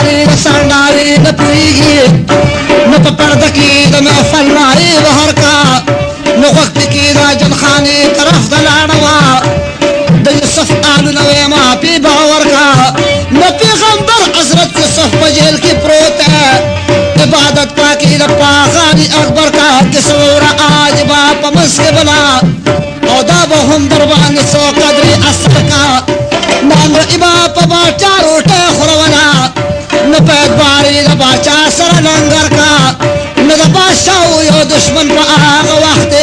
باری سرداری نہ پوئیگی نہ پردکی دا محفل رائی بہر کا نہ وقت کی دا جنخانی طرف دلانوا دا یوسف آل نویما پی باور کا نہ پیغمبر حضرت یوسف پجیل کی پروت ہے عبادت پاکی دا پاخانی اکبر کا کسورا آج باپ مسک بلا او دا بہم دربان سو قدری اثر کا نام ابا پبا چاروٹے خرونا نہ پید باری دا باچا سر لنگر کا نہ دا بادشاہ یو دشمن پا آغا وقت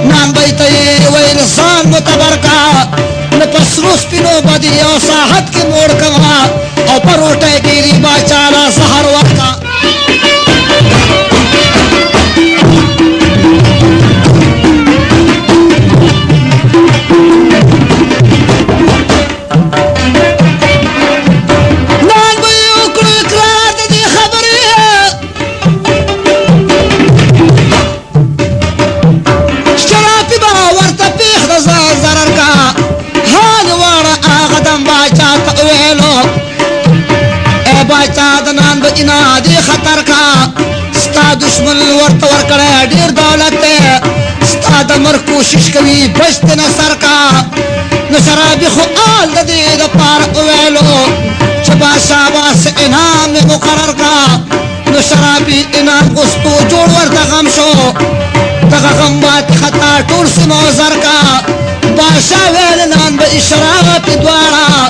نام بیتی ویلسان متبر کا نہ پسروس پینو بدی او ساحت کی موڑ کما او پروٹے گیری باچالا سہر وقتا انادی خطر کا ستا دشمن ورط ورکڑے دیر دولت ستا دمر کوشش کوي بچت نصر کا نشرابی خو آل دی دا پار اویلو چبا شاباس انام مقرر کا نشرابی انام گستو جوڑ ورد غم شو دغا غم بات خطا ٹول سی موزر کا باشا ویلنان با اشراغ پی دوارا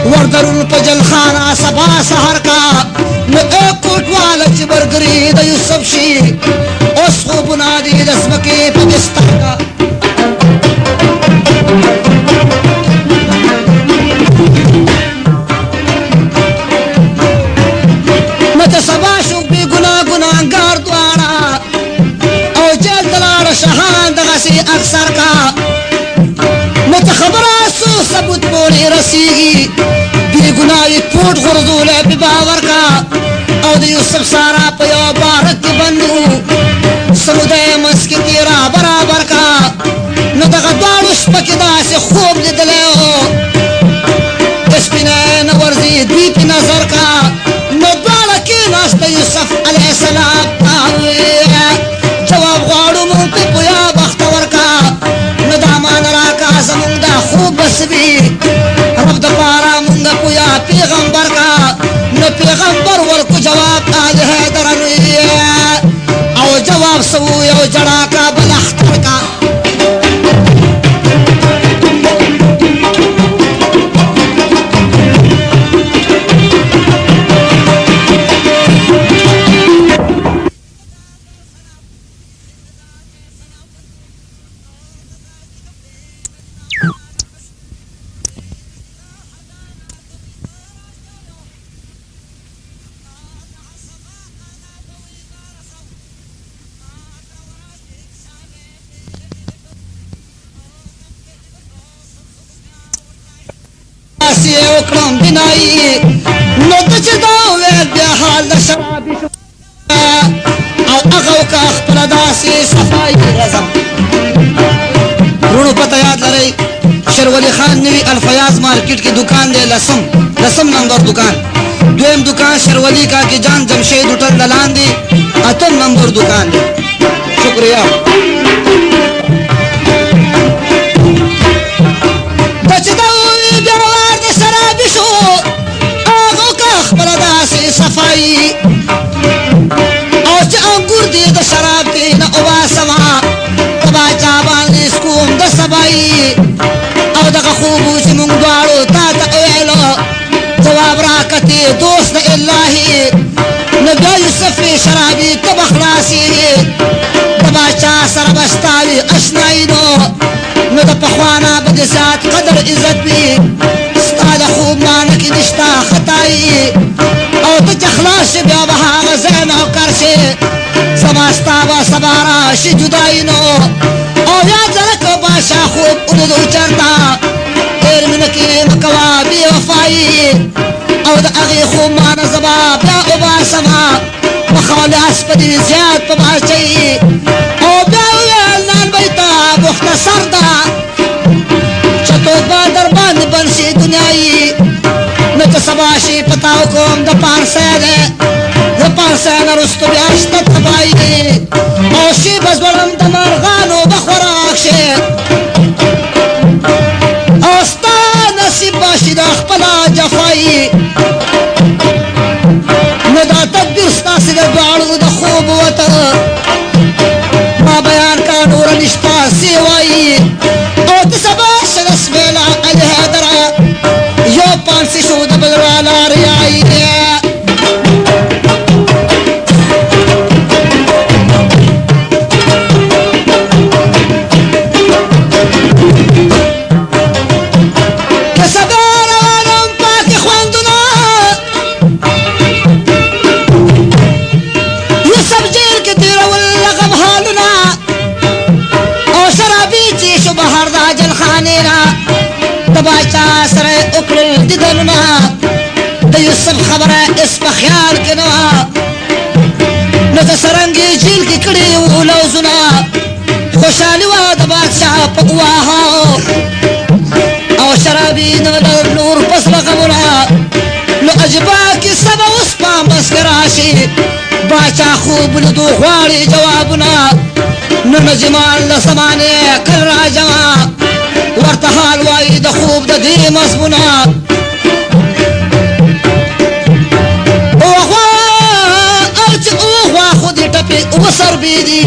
وردرون پا جلخانا سبا سہر کا نو ایک کوٹوالا چی برگری دا یوسف شی اس خوب نادی دسمکی پا بستر کا نتا سبا شوک بی گناہ گناہ گار دوارا او جیل دلار شہان دغسی اکثر کا نتا خبرہ سو ثبوت بولی رسیگی بی گناہی پوٹ غرزول بی باور کا او دی یوسف سارا پیو بارک کی بندو سمودے مسکی تیرا برابر کا نو دغا داروش پکی دا سے خوب لدلے ہو اس پینے نورزی دی پی نظر کا نو بارکی ناشتا یوسف علیہ السلام جواب غارو مو پی پویا بختور کا نو دامان راکا زمون دا خوب بس بھی رب دا پارا منگا پویا پیغمبر کا نو پیغمبر ورکو جواب آج ہے درنوی او جواب سوی او جڑا کا بلختر کا اکرم بنائی نوتچ داویل بیا حال دا شرابی شکا او اغاو کا اخپردا سی صفائی رزم رونو پتہ یاد لرئی شرولی خان نوی الفیاض مارکیٹ کی دکان دے لسم نمبر دکان دویم دکان شرولی کا کی جان جمشید اٹھل دلان دی اتم نمبر دکان دے شکریہ صفائی او چا انگور دی دا شراب دی نا اواسما تبا چابان دی سکوم دا سبائی او دا خوبو چی منگ دوارو تا تا اویلو جواب راکتی دوست دا اللہی نبیا یوسف شرابی تب اخلاسی تبا چا سربستاوی اشنائی نو دا پخوانا بدسات قدر عزت بھی ستا دا خوب مانکی نشتا خطائی او تو چخلاش بیا بہا غزین او کرشے سماستا با سبارا شی جدائی نو او یاد لرک باشا خوب اندو چرتا تیر منکی مکوا بی وفائی او دا اغی خوب مانا زبا بیا اباسما مخوال اسپدی زیاد پا باشی او بیا ویل نان بیتا مختصر دا چطور با دربان بنشی دنیایی سباشي پتاو کوم د پارسه ده د پارسه نه رستو بیا شته تباهي او شي بس ولم د مرغانو بخوراک شي او ستا نصیب باشي د خپله جفایي نو دا تدبیر ستاسې د دواړو د خوب وته ما بیان کا نور نشتا سیوایی او د سبا شرس میلا الهدره یو پانسی شو د بل والا ریائی باچا سره اکړل دیدنونه د یوسف خبره اس په خیال کې نه نو د سرنګي جیل کې کړي وو لوزونه خوشحالي وه د بادشاه په ګواهو او شرابي نه لر نور پس رغمونه نو عجبه کیسه به اوس په مسکه راشي باچا خوب لیدو غواړي جوابونه نو نجمان له زمانې کل راجمه ورته حال وایي د خوب د دې مضمونه اوغوا او چې اوغوا خو دې ټپې وسربېدي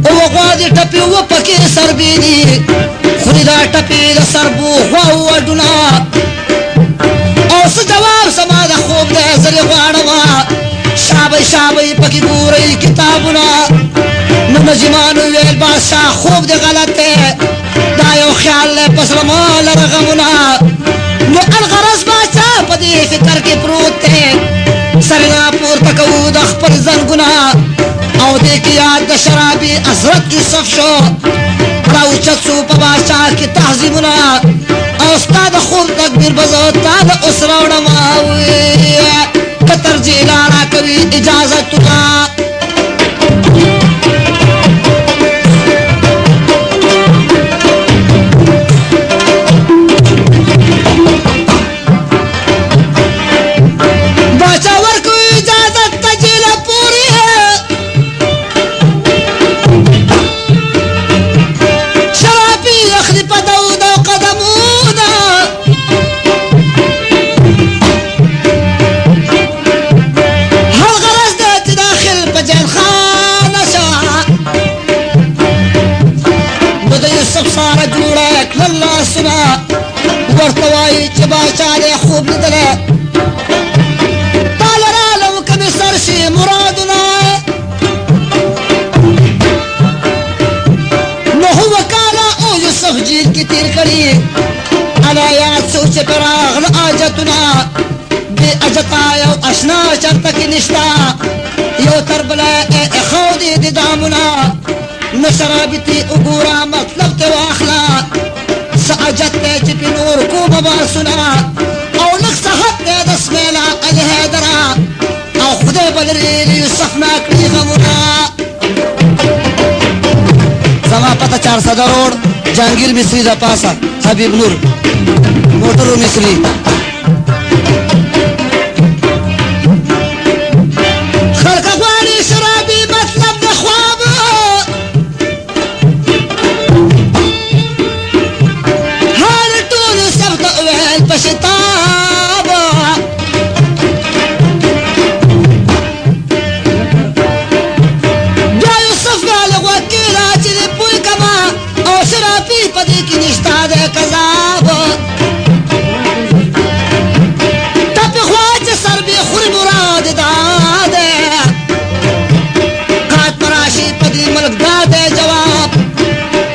اوغوا دې ټپې وپکې سربېدي خوري دا ټپې د سربو غوا وډونه او څه جواب زما د خوب د زرې غواړمه شابئ شابئ پکې ګورئ کتابونه نو نجمانو ویل بادشاه خوب دی غلط دی دا یو خیال دی پس زما لره غمونه نو الغرض بادشاه په دې فکر کې پروت دی سرنا پورته کوو د خپل زنګونه او دې کې یاد د شرابي حضرت یوسف شو راوچت شو په بادشاه کې تعظیمونه او ستا د خوب تکبیر به زه تا د اوس راوړم که ترجیح لاړه کوي اجازتونه ورته وایي چې باچا دی خوب لیدلی تا لرالم که مې سر شي مرادونه نو هو کاله او یوسف جیل کې تیر کړي انا یاد شو چې پې راغله حاجتونه بې اجتا یو اشنا چرته کې نشته یو تر بله ایښودې د دامونه نو شرابتي وګوره مطلب تې واخله سعجت دی چې پې نور کومه باسونه او لږ صحت دی د سمیلا الهدره او خدای به لرې له یوسف نه کړي غمونه زما پته 400 روډ جهانګیر مصري د پاسه حبیب نور موټرو مصري خلک غواړي شرابي مطلب د خواب شتاب بیا یوسف غاله وکیله چې دې پوی کما او شرافي په دې کې نشته د کذاب ټپې خوا چې سر بې خوري مراد دا دی قات پراشي په دې ملک دا دی جواب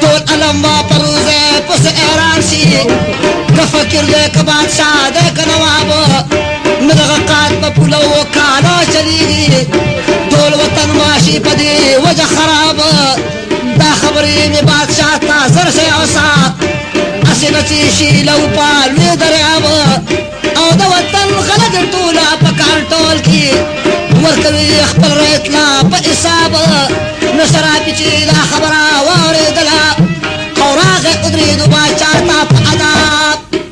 ټول علم با پروزه پس ایران شي که فکر دی که بادشاه دی که نواب نو دغه قات په پوله و کالا چلیږي ټول وطن ماشي په دې وجه خراب دا خبرې مې بادشاه ته زر شی اوسه هسې نه چې شي لو په لوی دریاب او د وطن خلک ټوله په کار ټول کې ورکوي خپل ریتلا په حساب نو شرابي چې دا خبره واورېدله او راغی ودرېدو باچا ته په اداب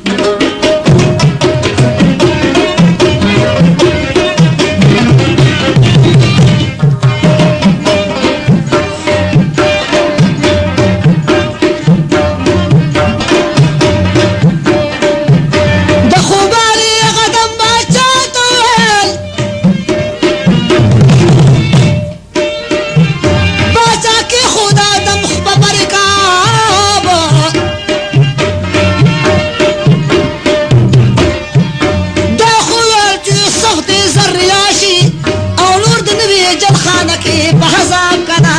जलखाना की बहजाब कना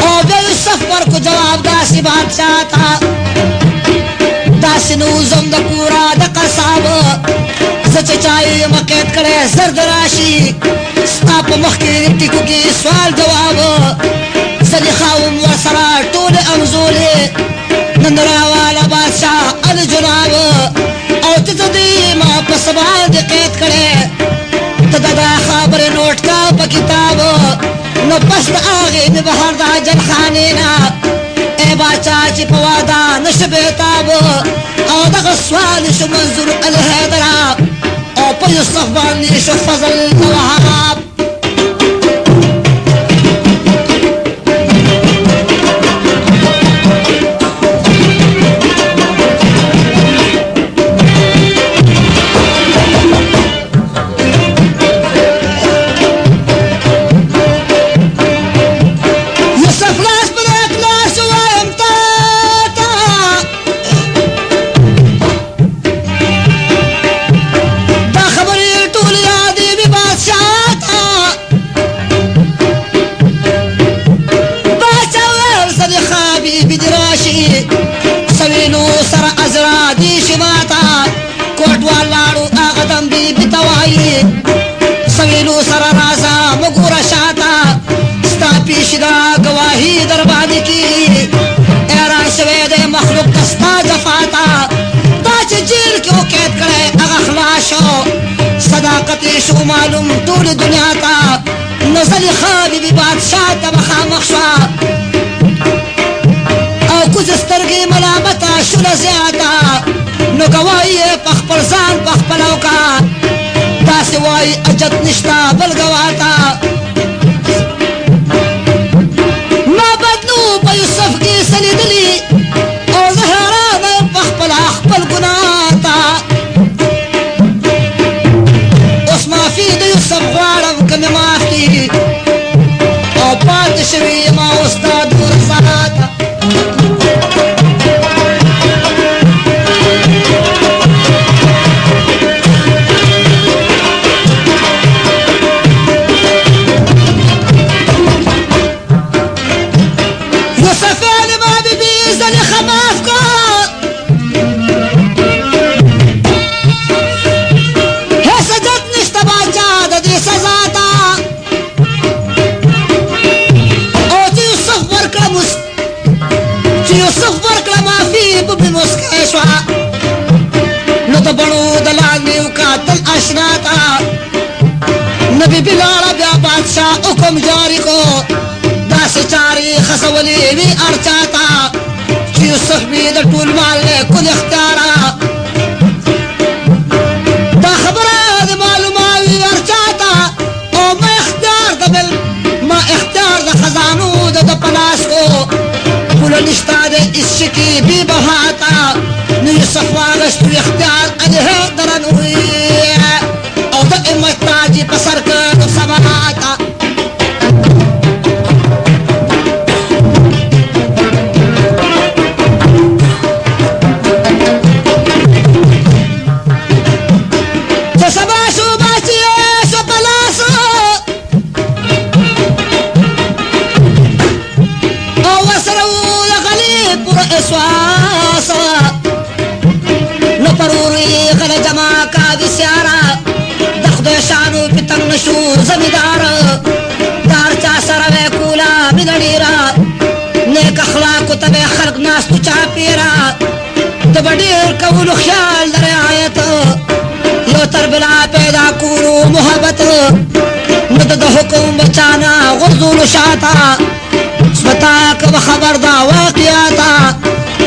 और बे सफर को जवाब दासी बादशाह था दासी नूज़म द पूरा द कसाब सच चाय मकेत करे जर्द राशि स्ताप मखीर टिकू की सवाल जवाब सलिखाउम वसरा टूल अमजूले नंदरा वाला बादशाह अल जुनाब और तदीमा पसबाद कैद करे तदा खबर नोट का किताब न पस्त आगे न बहर दा जल खाने ना ए बादशाह ची पवादा नश बेताब और दा सवाल शो मंजूर अल हैदरा और पर यूसुफ बानी शो फजल वहाब सवीनू सर अजरा दी शिमाता कोटवा लाड़ू आगदम भी बितवाई सवीनू सर राजा मगूरा शाता स्तापी शिदा गवाही दरबानी की एरा शवेद मखलूक दस्ता जफाता ताज जेल क्यों कैद करे अगखलाशो सदाकती शो मालूम तूल दुनिया था नजल खाबी भी बादशाह तबखा मखशा कुछ स्तरगी मलामता शुला ज्यादा नो गवाही पख परसान पख पलाव का दासवाई अजत निष्ठा बल गवाता ना बदलू यूसुफ की सली दिली और जहरा में पख पलाख पल गुनाता उस माफी दे यूसुफ वारम कम माफी और बात शवी मा उस्ताद रसाता नबी बिलाला ब्या बादशाह हुक्म जारी को दास चारी खसवली भी अर्चाता यूसुफ भी द टूल माल ले कुल इख्तियारा दा खबरा द मालूमात अर्चाता ओ मैं इख्तियार द बिल मैं इख्तियार द खजानू द पलास को कुल निश्ता दे इश्की भी बहाता यूसुफ वागश तू इख्तियार अजह दरन हुई ताजी पसर कर समाता तो सबाशु बाचिए सो पलासो ओ वसरू गली पुर इसवास न परूरी गल जमा का विस्यारा शानू पितंग नशू जमींदार दार चा सरवे कूला मिनडीरा नेक अखलाक तबे खल्क नास तु चा पीरा तबडीर कबूल ख्याल दरे आयत यो तरबिला पैदा कूरू मोहब्बत मदद हुकुम बचाना गुर्जूल शाता स्वता कब खबर दा वाक़ियाता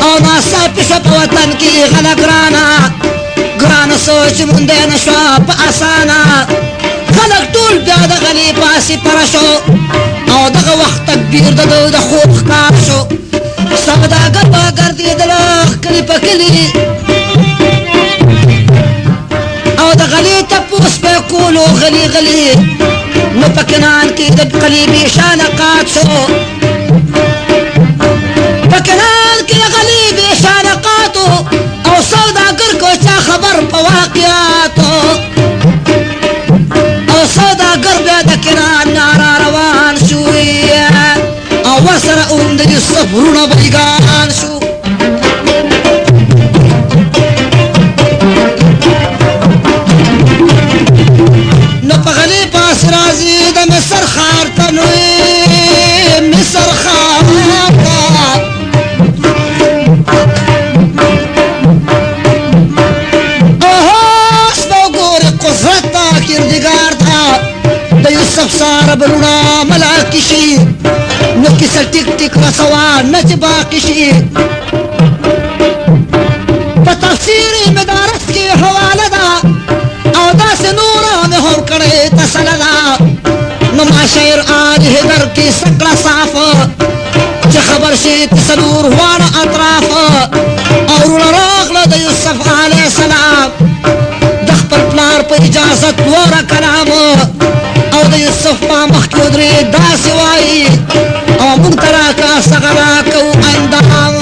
और नासा पिशप वतन की गलगराना ग्रान सोच मुंदे नशवा आसाना खलक टूल प्यादा गली पासी परशो और दग वक्त तकबीर दो द खूब कारशो सवदा गपा कर दिए दलाख कली पकली और द गली तपूस पे कूलो गली गली मुपकनान की दब कलीबी शान काटशो पकनान की गलीबी शान काटो और सौदागर को चा खबर पवाकियातो और सौदागर تنوي مصر خاطر اوه سبوغور قصرتا كردگار تھا دا یوسف سار بلونا ملاکشی نو کسا ٹک ٹک رسوا نچ باقشی تفسیر مدارس کی حوالہ دا او دا سے نورا میں ہم کڑے تسلدا نما شعر آج حدر کی سکڑا صاف چه خبر شیط سلور وانا اطراف اور راغل دا یوسف علیہ السلام دخ پر پلار پر اجازت ورا کلام او دا یوسف پا مخی ادری دا سوائی او منترا کا سغلا کو اندام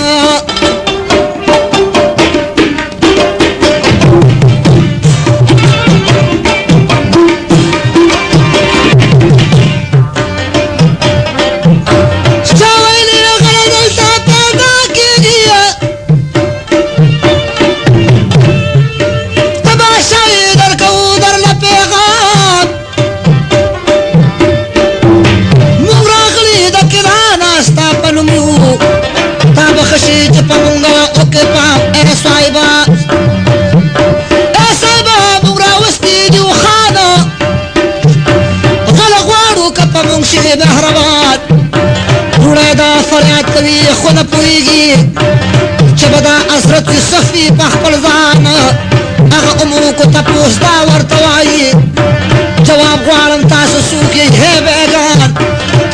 مهربان روڑے دا فریاد کوي خو نه پوهیږي چې به دا حضرت یوسف وي په خپل ځان هغه عمرو کو تپوس دا ورته وایي جواب غواړم تاسو څوک یې هی بیګان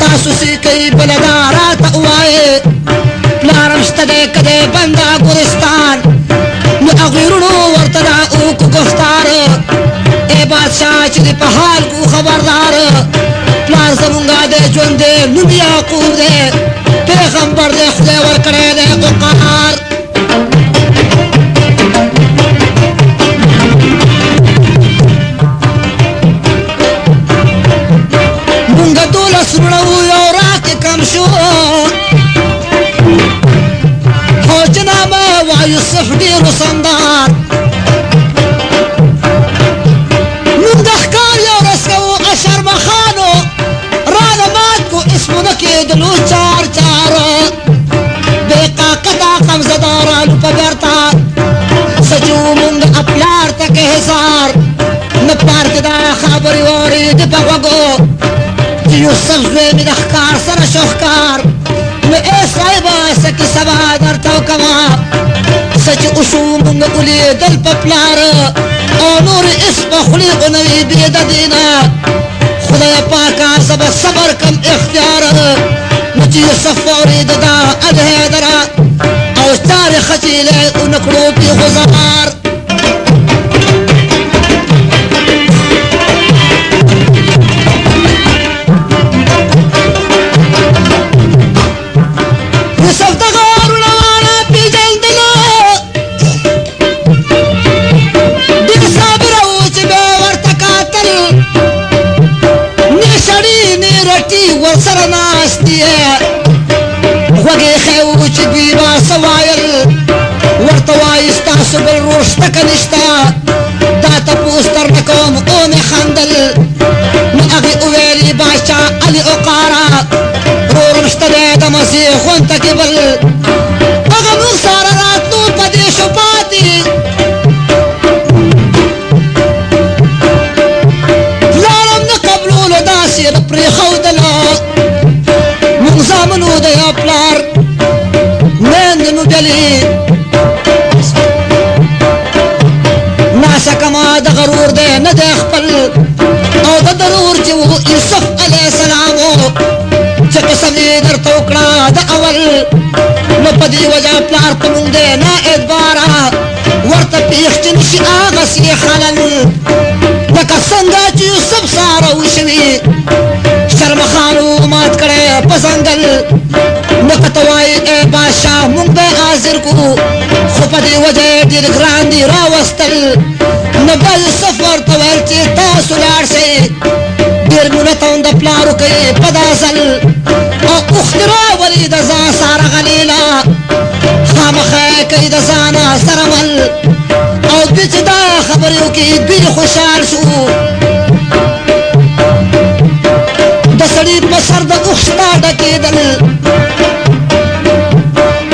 تاسو څه کوئ بله دا راته ووایئ پلارم شته دی که دی بنده ګورستان نو هغوی وروڼو ورته دا وکړو گفتار ای بادشاه چې دې په حال کو خبردار پلار زمونگا دے جون دے نم یعقوب دے پیغمبر دے خدای ورکڑے دے اقار مونگا دولس رڑو یورا کے کم شو خوچنا ما و یوسف دیر سندار مندخکار یورس کو اشر مخانو دلو چار چار بیقا قطا قمزدارانو پا بیرتا سجو منگ اپلار تک حسار نپار کدا خبری واری دی پا وگو یوسف زوی می دخکار سر شوخکار میں اے صاحبہ سکی سبا در تو کما سچ اشو منگ اولی دل پا پلار او نور اس پا خلی قنوی بید دینا خدای پاکا سبا صبر کم اختیار نچی یوسف ورید دا الہدرا او تاریخ چیلے انکڑو پی غزار یوسف دغار نوانا پی جلدلو دیگ صابر اوچ بے ورتکاتل شڑی نی رٹی ورسر ناستی ہے وگی خیوچ بیبا سوائل ورطوائستا سبل روشتک نشتا داتا پوستر نکوم اون خندل اغی اویلی باشا علی اقارا رورمشتا دیدا مسیخون تکبل اغا مغسار راتنو پدی شپاتی پری خودلا مغزامنو دیا پلار میندنو جلی ناسا کما دا غرور دے ندے خپل او دا ضرور چی وہ یوسف علیہ السلامو چی قسمی در توکڑا دا اول نو پدی وجہ پلار پمون دے نا ادبارا ورطا پیخ چنشی آغا سی خلل لکا سنگا چی یوسف سارا وشوی شرم خانو مات کرے پسندل نقطوائی اے بادشاہ منگ بے آزر کو خپدی وجہ دیر گراندی راوستل نبا یوسف ورطویل چی تاسو لار سے دیر منتون دا پلارو کئی پدازل او اخترا ولی دا زان سارا غلیلا خام خی کئی دا زانا سرمل او بیچ دا خبریو کی بیر خوشحال شو دا سڑی کېدل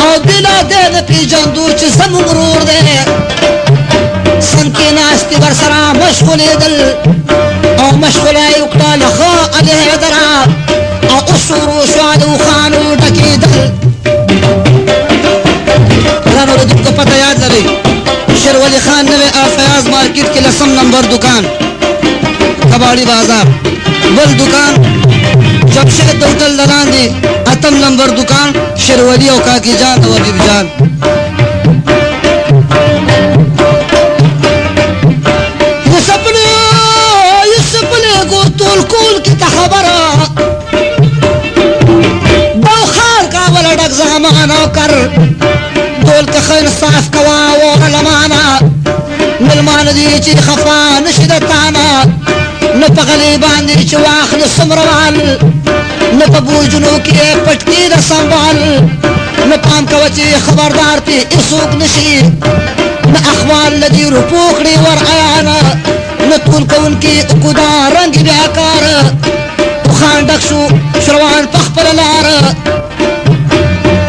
او بلا دې نه پېژندو چې زموږ ورور دی څنګ کې ناستې ورسره مشغولېدل او مشغوله یې وکړه له ښه علي حیدره او اوس شروع شوه د اوښانو ډکېدل ګرانو اورېدونکو پته یاد لرئ شیر ولی خان نوی فیاض مارکیټ کې 10 نمبر دکان کباړي بازار بل دکان جمشید د هوټل لاندې 8 نمبر دکان شیرولی او کاکی جان او حبیب جان یوسفلی کو تول کول کی ته خبره دو خار کا ولا ډک زمانہ کر تول که خیر صاف کوا و علمانا ملمان دی چې خفا نشدتانا نه په غلی باندې چې واخل سمروال نه په بوجونو کې پټکی د سنبال نه پام کوه چې خبردار پې هېڅوک نشي نه اخوال لدي رپو کړي ور عیانه نه ټول کوونکي عقوده رنګ بیا کار اوښان ډک شو شروان په خپله لاره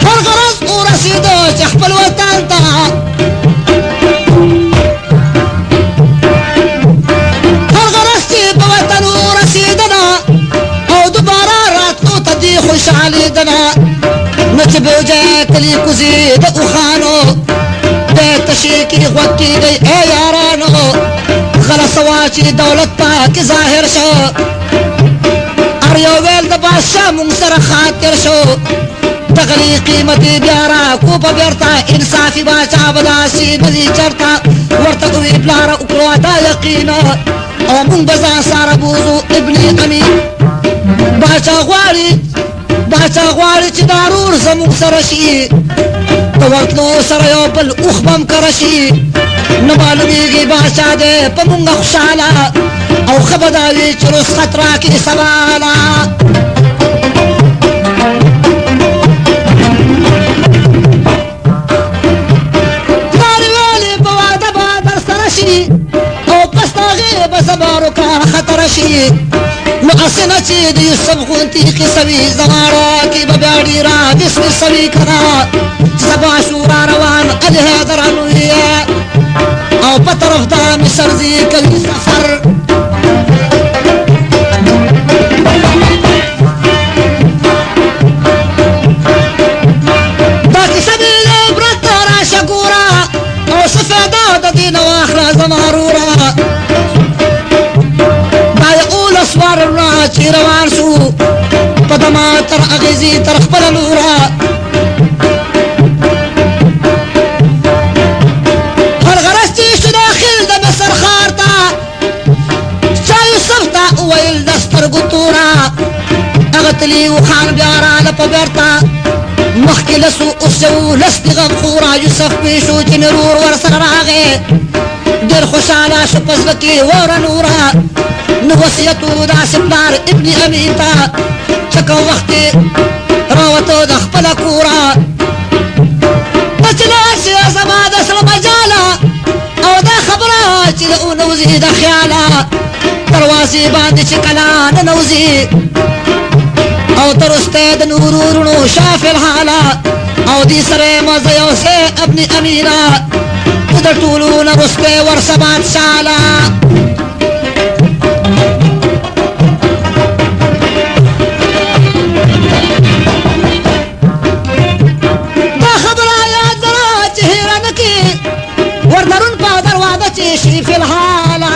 هر غرض ورسېده چې خپل وطن ته خوشحالیدنا نه چې بوجه کلی کوزي د اوښانو د تشي کې غوږ کېږئ ای یارانو غله سوا چې دولت پاکې ظاهر شو هر یو ویل د بادشاه مونږ سره خاطر شو د غلي قیمتي بیا راکو په بېرته انصافي باچا به داسې نه دي چېرته ورته ووي پلاره وکړو دا یقینه او مونږ به ځان سره بوځو ابن امین باچا غواړي چې دا رور زموږ سره شي د ورتلو سره یو بل اوښ به م کره شي نه معلومېږي باچا دی په مونږ خوشحاله او ښه به دا وي چې رسخت راکړي سباله پلارې ویلې په واده به در سره شي او پس د هغې به زبارو کا خطره شي نو اسنه چې د یوسف غوندې قصه وي زماړه کې به بیا ډېره بسمسه وي که نه سبا شو را روان علي حیدر الوی او په طرف د مصر ځي کوي سفر دا کیسه مې د عبرت راشه ګوره او څه فایده د دې نه واخله زما وروره سوارنا چې روان شو په دما تر اغیزي تر خپله لوره هر غرض چې شو داخل د مصر ښار ته چا یوسف ته وویل د سترګو توره هغه تلي وخان بیا راله په بېرته مخکې لسو اوس یو لس د غمخوره یوسف پوه شو چې مې ورور ورسره راغی ډېر خوشحاله شو په زړه کې وره نوره نو وصیتو داسې پلار ابن امین ته چې کوم وخت راوته د خپله کوره ته چې لاړ شې زما د زړه مجاله او دا خبره چې د نوځي د خیاله دروازې باندې چې کله ننوځي او تر وروسته د نورو وروڼو شافي الحاله او دې سره یې مزه یو ځای ابن امینه د ټولو نه وروسته ورسه بادشاله شي في الحالة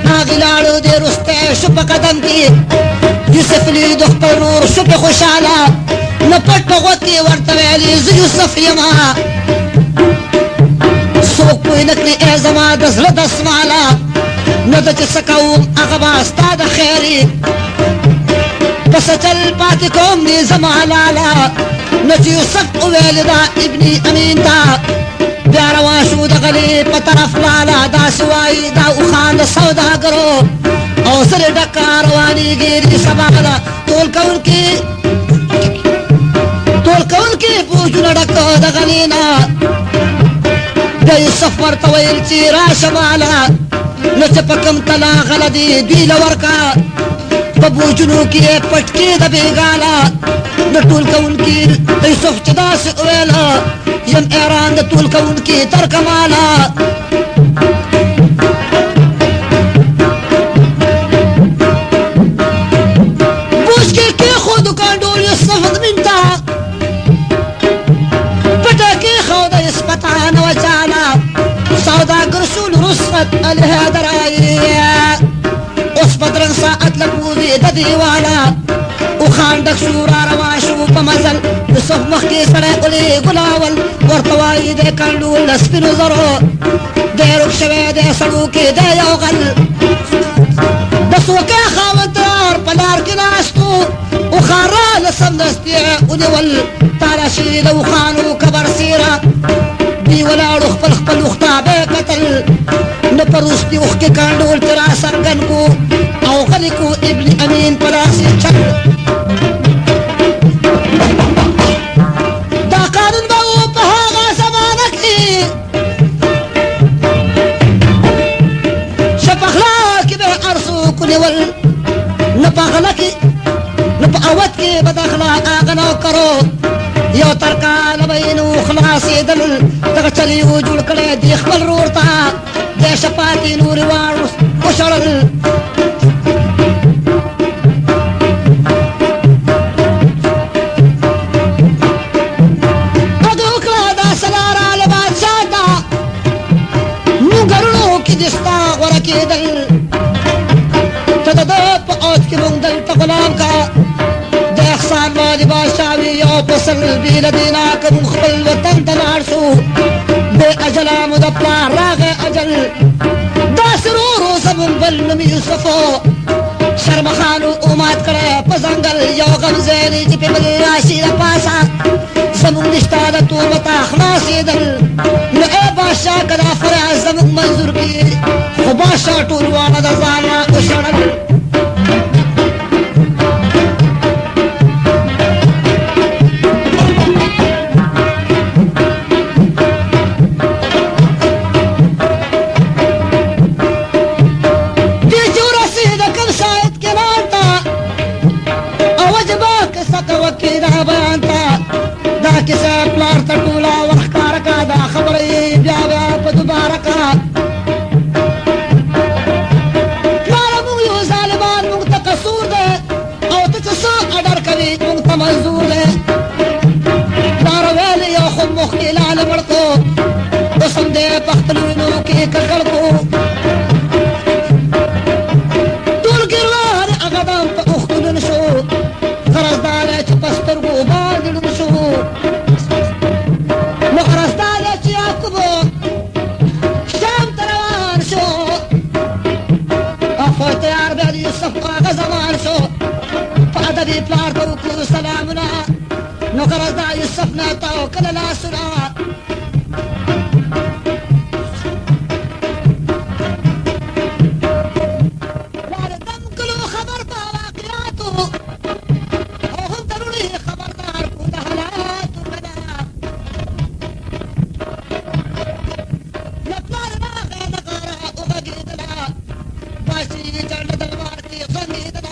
ناغلالو دي رسته شو په قدم کې یوسف لی د خپل ورور شو په خوشحاله نه پټ په غوږ کې ورته ویلې زه یوسف یمه څوک پوه نه کړي ای زما د زړه دسماله نه ده چې څه کوم هغه به ستا د خیرې پس چل پاتې کوم دې زما لاله نه چې یوسف وویلې دا ابن امین ته بیا روان شو د غلې په طرف لاله داسې وایي دا اوښان د سوداګرو او سرې ډکه روانېږي دې سبا ده ټول کوونکي بوجونه ډک د غلې نه بیا یوسف ورته ویل چې راشه ماله نو چې په کوم تلا غله دي دوی له ورکه ببو جنو کی پٹکی د بیگالا د ټول کون کی یوسف چدا سے ویلا یم ایران د ټول کون کی تر کمالا بوش کے خود کانڈول یوسف منتا پٹکی خود اسپتان وچالا سوداگر رسول رسفت علیہ درائی اس بدرن ساعت لبوذی دا دیوانا وخاندک شورا رواشو پمزل یوسف مخی سڑے قلی گلاول ورطوائی دے کانڈول لسپنو ذرو دے رک شوے دے سڑو کی دے یوغل دسو کے خاوتار پلار کی ناستو وخارا لسم دستی انیول تارشید وخانو کبر سیرا دی ولاړو خپل خپل وختابه قتل نه پروستی وخت کې کاندول ترا سرګن کو او غلی کو ابن امین پلاسی چل دا قانون به په هغه زمانه کې شپخلا کې به ارسو کونیول نه پغلا کې نه په اوت کې بدخلا هغه نو کرو یو ترکان بینو خلاصی دل دغه چلی و جوړ کړی دی خپل رور ته د شپاتې نورې واړو وشړل غږ وکړه دا سلاره له بادشاه ته موږ ګرونو کې دې ستا غوره کېدل ته د ده په اوج کې موږ دلته غلام کا احسان باندې بادشاوي یو فصل بیل دینا کوم خپل وطن ته لاړ شو بې اجله مو د پلار راغی اجل داسې ورو زموږ بل نوم یوسفو شرمخانو اومات کړی په ځنګل یو غمزی دی چې پې بل راشي د پاسه زموږ نشته د تورمته خلاصېدل نو ای بادشاه که دا فریاد زموږ منظور کړي خو بادشاه ټول واړه د ځان نه وشړل کسا پلار تا ټولا وخکار کا دا خبرې بیا بیا په دوباره کا پلاره موږ یو ظالمان موږ ته قصور دی او ته چې څه اډر کوي موږ ته منظور دی پلاره ویل یو خو مخکې لاله مړ کو اوس هم دی پختلونو کې ککړ کو ټول ګروار هغه دام په اوښکو لون شو غرض دا دی چې په سترګو باندې ړوند شو زمان شو فأدبي پلار تو کو سلامنا نو غرض دا یوسف نه تاو کله لاسونه پلار دم کلو خبر په واقعاتو او هم ضروري خبردار کو د حالاتو منا پلار راغی د غاره وغږېدله باسي چنډ دلوار کې غږېدله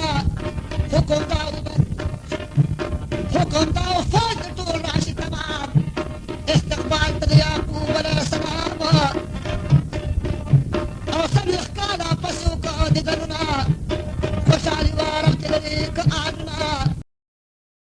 حکم دا وفات ټول راشي تمام استقبال د یعقوب علیه السلام او څلوېښت کاله پس وکړه د ګلونه خوشحالي وارم چې لري که